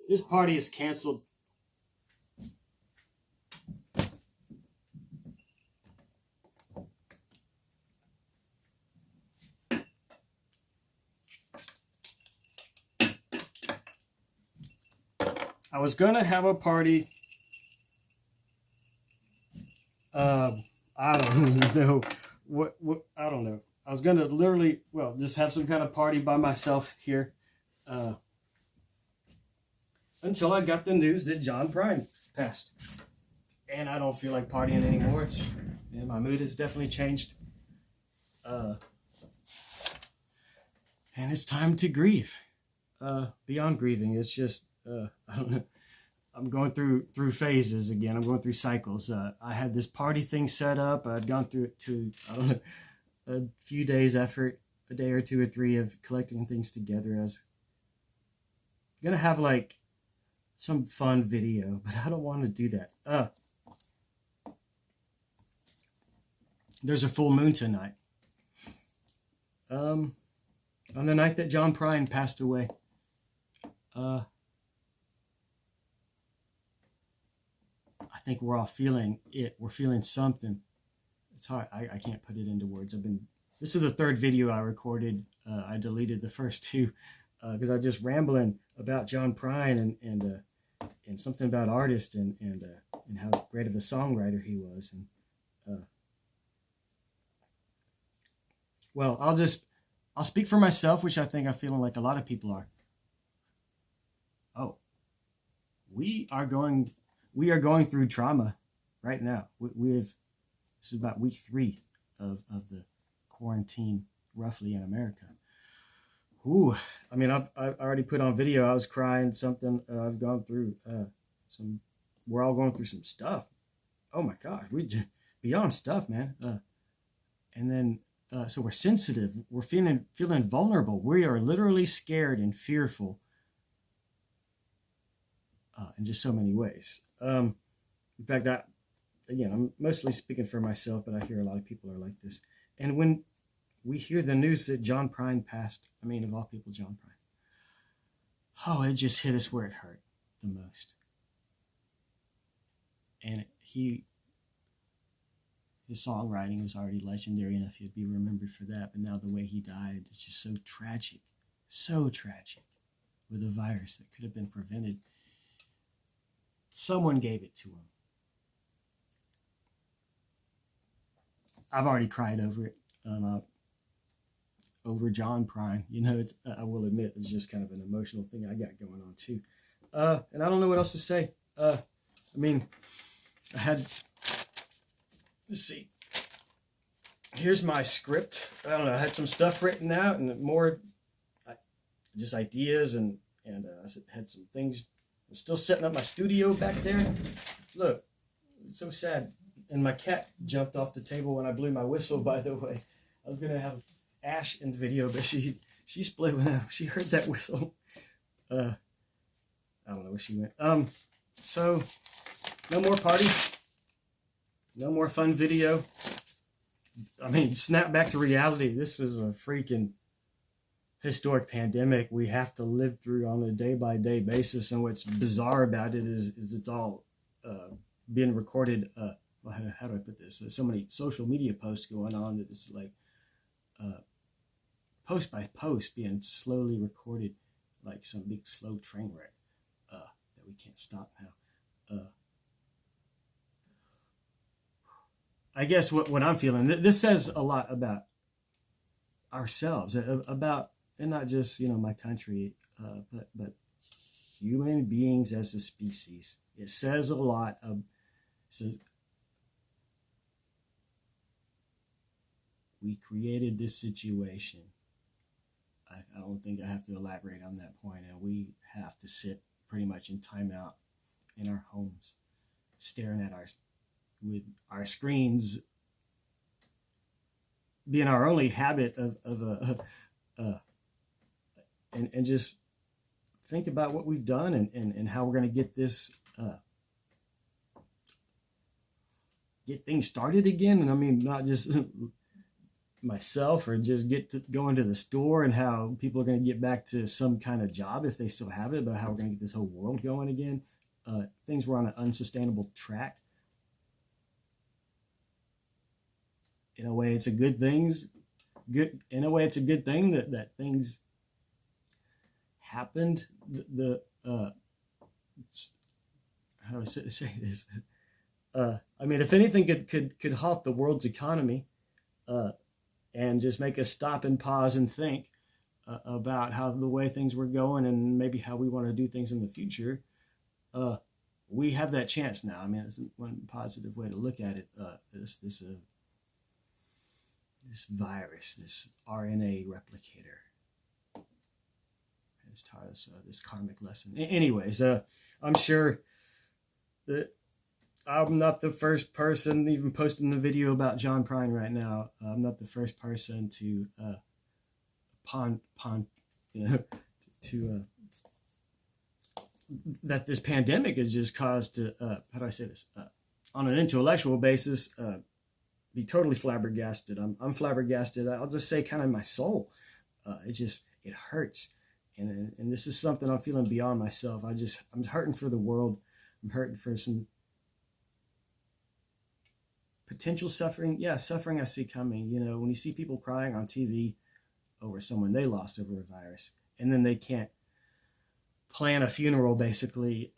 This party is canceled. I was gonna have a party. I don't even know what. I don't know. I was gonna literally, well, just have some kind of party by myself here, until I got the news that John Prine passed, and I don't feel like partying anymore. And my mood has definitely changed. And it's time to grieve. Beyond grieving, it's just I don't know. I'm going through phases again. I'm going through cycles. I had this party thing set up. I'd gone through it to, I don't know, a few days effort, a day or two or three of collecting things together. I was gonna have like some fun video, but I don't want to do that. There's a full moon tonight. On the night that John Prine passed away. I think we're all feeling it. We're feeling something. It's hard. I can't put it into words. This is the third video I recorded. I deleted the first two because I was just rambling about John Prine and something about artist and how great of a songwriter he was. And well, I'll speak for myself, which I think I'm feeling like a lot of people are. Oh, we are going through trauma right now. This is about week 3 of the quarantine, roughly, in America. Ooh, I mean, I've already put on video. I was crying something. I've gone through we're all going through some stuff. Oh my God, beyond stuff, man. And then, so we're sensitive. We're feeling vulnerable. We are literally scared and fearful in just so many ways. In fact, I'm mostly speaking for myself, but I hear a lot of people are like this. And when we hear the news that John Prine passed, I mean, of all people, John Prine, oh, it just hit us where it hurt the most. And his songwriting was already legendary enough he'd be remembered for that, but now the way he died is just so tragic, with a virus that could have been prevented. Someone gave it to him. I've already cried over it, over John Prine. You know, I will admit, it's just kind of an emotional thing I got going on too. And I don't know what else to say. I mean, let's see. Here's my script. I don't know. I had some stuff written out and more just ideas and I had some things. I'm still setting up my studio back there. Look, it's so sad. And my cat jumped off the table when I blew my whistle, by the way. I was going to have Ash in the video, but she split when she heard that whistle. I don't know where she went. So, no more party. No more fun video. I mean, snap back to reality. This is a freaking historic pandemic we have to live through on a day-by-day basis. And what's bizarre about it is it's all being recorded. How do I put this? There's so many social media posts going on that it's like post by post being slowly recorded, like some big slow train wreck that we can't stop now. I guess what I'm feeling, this says a lot about ourselves, about, and not just, my country, but human beings as a species. It says a lot of, so we created this situation. I don't think I have to elaborate on that point, and we have to sit pretty much in timeout in our homes, staring at with our screens being our only habit and just think about what we've done and how we're going to get this get things started again. And I mean, not just myself, or just get to go into the store, and how people are going to get back to some kind of job if they still have it, but how we're going to get this whole world going again. Things were on an unsustainable track. In a way, it's a good things. In a way, it's a good thing that things happened. How do I say this? I mean, if anything could halt the world's economy, and just make us stop and pause and think about how the way things were going, and maybe how we want to do things in the future, we have that chance now. I mean, it's one positive way to look at it. This virus, this RNA replicator, has taught us this karmic lesson. Anyways, I'm sure that I'm not the first person even posting the video about John Prine right now. I'm not the first person to that this pandemic has just caused to, how do I say this? On an intellectual basis, be totally flabbergasted. I'm flabbergasted. I'll just say kind of my soul. It hurts. And this is something I'm feeling beyond myself. I'm hurting for the world. I'm hurting for some potential suffering. Yeah, suffering I see coming. You know, when you see people crying on TV over someone they lost over a virus, and then they can't plan a funeral, basically.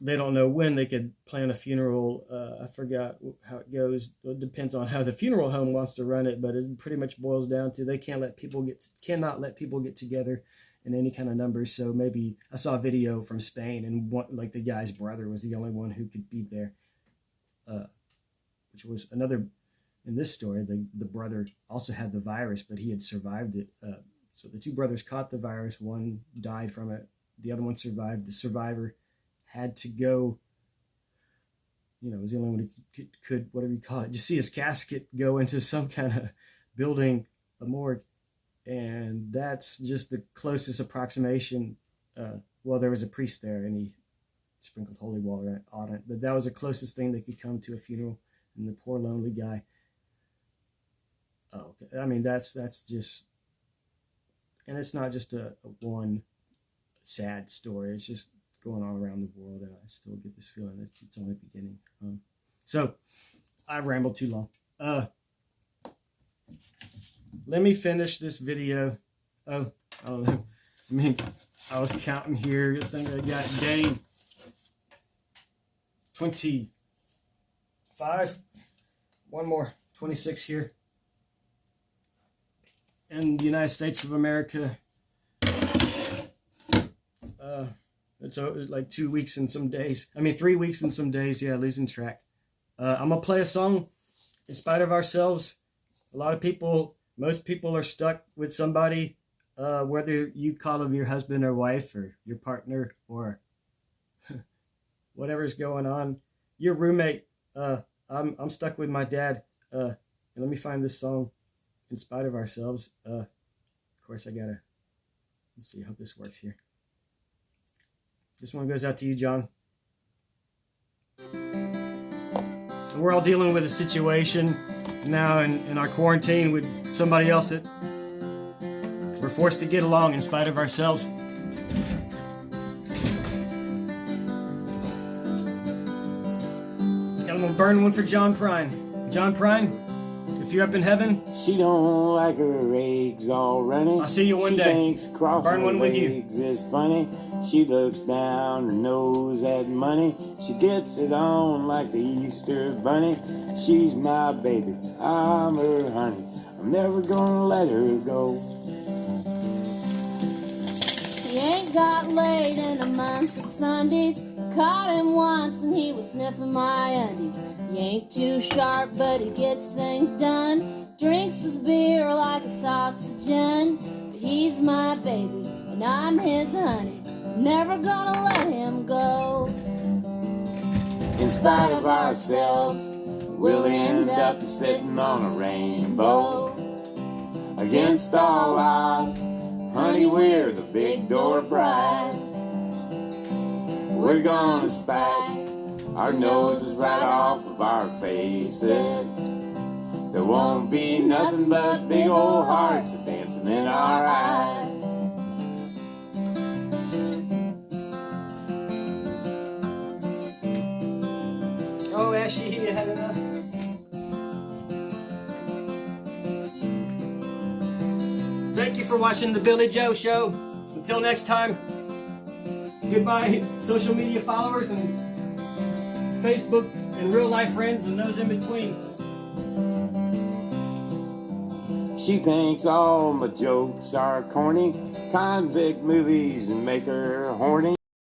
They don't know when they could plan a funeral. I forgot how it goes. It depends on how the funeral home wants to run it, but it pretty much boils down to they cannot let people get together in any kind of numbers. So maybe I saw a video from Spain, and the guy's brother was the only one who could be there, which was another. In this story, the brother also had the virus, but he had survived it. So the two brothers caught the virus. One died from it. The other one survived. The survivor had to go, was the only one who could, whatever you call it, just see his casket go into some kind of building, a morgue. And that's just the closest approximation. Well, there was a priest there, and he sprinkled holy water on it. But that was the closest thing that could come to a funeral. And the poor lonely guy. Oh, I mean, that's just, and it's not just a one sad story. It's just going on around the world, and I still get this feeling that it's only beginning. So I've rambled too long. Let me finish this video. Oh, I don't know. I mean, I was counting here. I think I got day 25. One more. 26 here. In the United States of America. It's like 2 weeks and some days. 3 weeks and some days. Yeah, losing track. I'm going to play a song, In Spite of Ourselves. Most people are stuck with somebody, whether you call them your husband or wife or your partner or whatever's going on. Your roommate. I'm stuck with my dad. And let me find this song, In Spite of Ourselves. Of course, let's see how this works here. This one goes out to you, John. And we're all dealing with a situation now in our quarantine with somebody else that we're forced to get along in spite of ourselves. And I'm gonna burn one for John Prine. John Prine, if you're up in heaven, she don't like her eggs all runny. I'll see you one day. Thinks burn one with you. Is funny. She looks down her nose at money. She gets it on like the Easter bunny. She's my baby, I'm her honey. I'm never gonna let her go. He ain't got laid in a month of Sundays. Caught him once and he was sniffing my undies. He ain't too sharp, but he gets things done. Drinks his beer like it's oxygen. But he's my baby and I'm his honey. Never gonna let him go. In spite of ourselves, we'll end up sitting on a rainbow. Against all odds, honey, we're the big door prize. We're gonna spike our noses right off of our faces. There won't be nothing but big old hearts dancing in our eyes. Oh, Ashley, you had enough? Thank you for watching the Billy Joe Show. Until next time, goodbye, social media followers and Facebook and real life friends and those in between. She thinks all my jokes are corny. Convict movies make her horny.